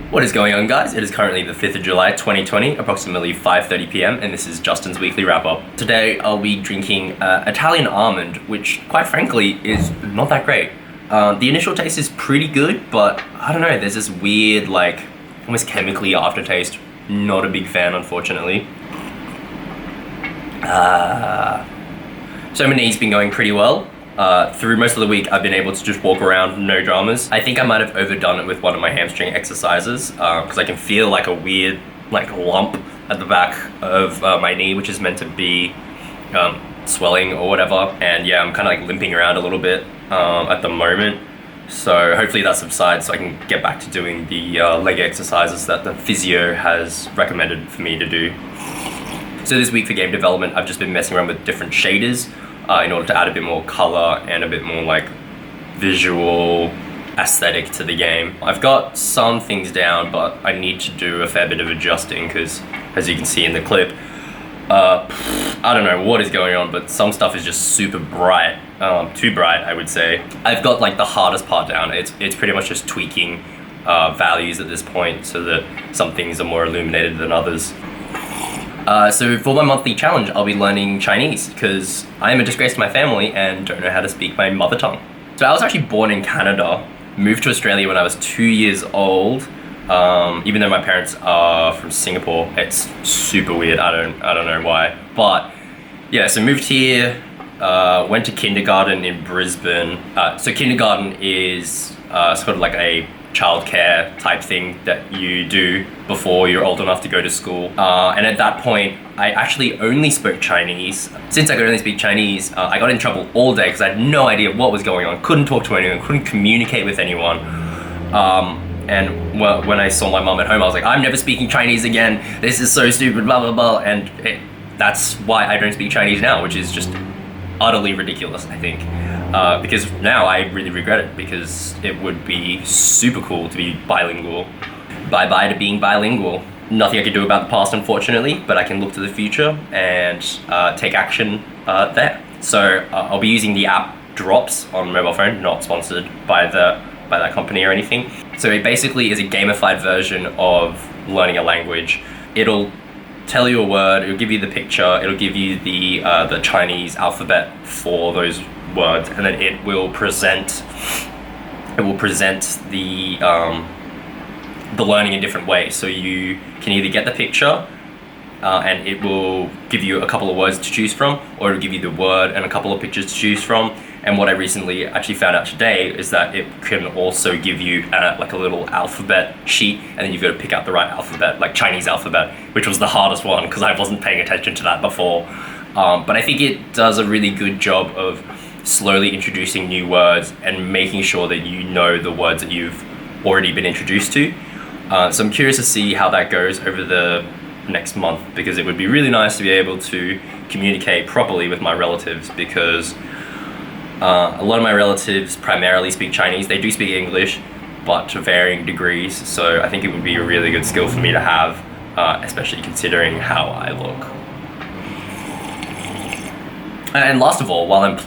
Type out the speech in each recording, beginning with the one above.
What is going on, guys? It is currently the 5th of July 2020, approximately 5:30 p.m, and this is Justin's weekly wrap-up. Today I'll be drinking Italian almond, which quite frankly is not that great. The initial taste is pretty good, but I don't know, there's this weird, like, almost chemically aftertaste. Not a big fan, unfortunately. So my knee's been going pretty well. Through most of the week, I've been able to just walk around, no dramas. I think I might have overdone it with one of my hamstring exercises, because I can feel like a weird, like, lump at the back of my knee, which is meant to be swelling or whatever. And yeah, I'm kind of like limping around a little bit at the moment. So hopefully that subsides so I can get back to doing the leg exercises that the physio has recommended for me to do. So this week for game development, I've just been messing around with different shaders in order to add a bit more color and a bit more like visual aesthetic to the game. I've got some things down, but I need to do a fair bit of adjusting because, as you can see in the clip, I don't know what is going on, but some stuff is just super bright, too bright, I would say. I've got like the hardest part down. It's pretty much just tweaking values at this point so that some things are more illuminated than others. So for my monthly challenge, I'll be learning Chinese because I am a disgrace to my family and don't know how to speak my mother tongue. So I was actually born in Canada, moved to Australia when I was 2 years old. Even though my parents are from Singapore, it's super weird. I don't know why. But yeah, so moved here, went to kindergarten in Brisbane. So kindergarten is sort of like a childcare type thing that you do before you're old enough to go to school. And at that point, I actually only spoke Chinese. Since I could only speak Chinese, I got in trouble all day because I had no idea what was going on. Couldn't talk to anyone, couldn't communicate with anyone. And when I saw my mom at home, I was like, I'm never speaking Chinese again. This is so stupid, blah, blah, blah. And that's why I don't speak Chinese now, which is just utterly ridiculous, I think. Because now I really regret it because it would be super cool to be bilingual. Bye-bye to being bilingual. Nothing I can do about the past, unfortunately, but I can look to the future and take action there. So I'll be using the app Drops on mobile phone, not sponsored by that company or anything. So it basically is a gamified version of learning a language. It'll tell you a word, it'll give you the picture, it'll give you the Chinese alphabet for those words, and then it will present the learning in different ways. So you can either get the picture and it will give you a couple of words to choose from, or it'll give you the word and a couple of pictures to choose from. And what I recently actually found out today is that it can also give you like a little alphabet sheet, and then you've got to pick out the right alphabet, like Chinese alphabet, which was the hardest one because I wasn't paying attention to that before. But I think it does a really good job of slowly introducing new words and making sure that you know the words that you've already been introduced to. So I'm curious to see how that goes over the next month, because it would be really nice to be able to communicate properly with my relatives, because a lot of my relatives primarily speak Chinese. They do speak English, but to varying degrees. So I think it would be a really good skill for me to have, especially considering how I look. And last of all, while I'm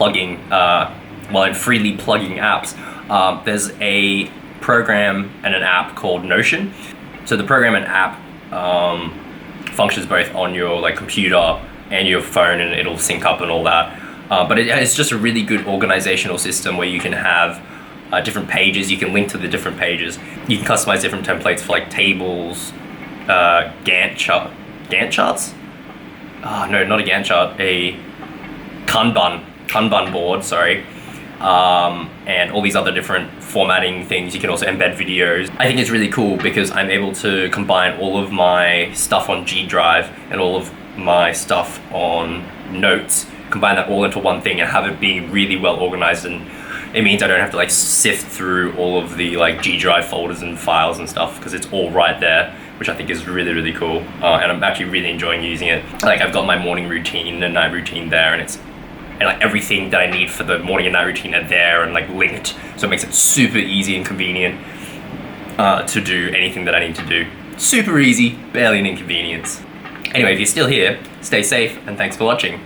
freely plugging apps, there's a program and an app called Notion. So the program and app functions both on your like computer and your phone, and it'll sync up and all that. But it's just a really good organizational system where you can have different pages. You can link to the different pages. You can customize different templates for like tables, Gantt charts? Oh, no, not a Gantt chart, a Kanban board, sorry. And all these other different formatting things. You can also embed videos. I think it's really cool because I'm able to combine all of my stuff on G Drive and all of my stuff on Notes, combine that all into one thing and have it be really well organized, and it means I don't have to like sift through all of the like G Drive folders and files and stuff because it's all right there, which I think is really, really cool. And I'm actually really enjoying using it. Like I've got my morning routine and night routine there, and like everything that I need for the morning and night routine are there and like linked, so it makes it super easy and convenient to do anything that I need to do. Super easy, barely an inconvenience. Anyway, if you're still here, stay safe and thanks for watching.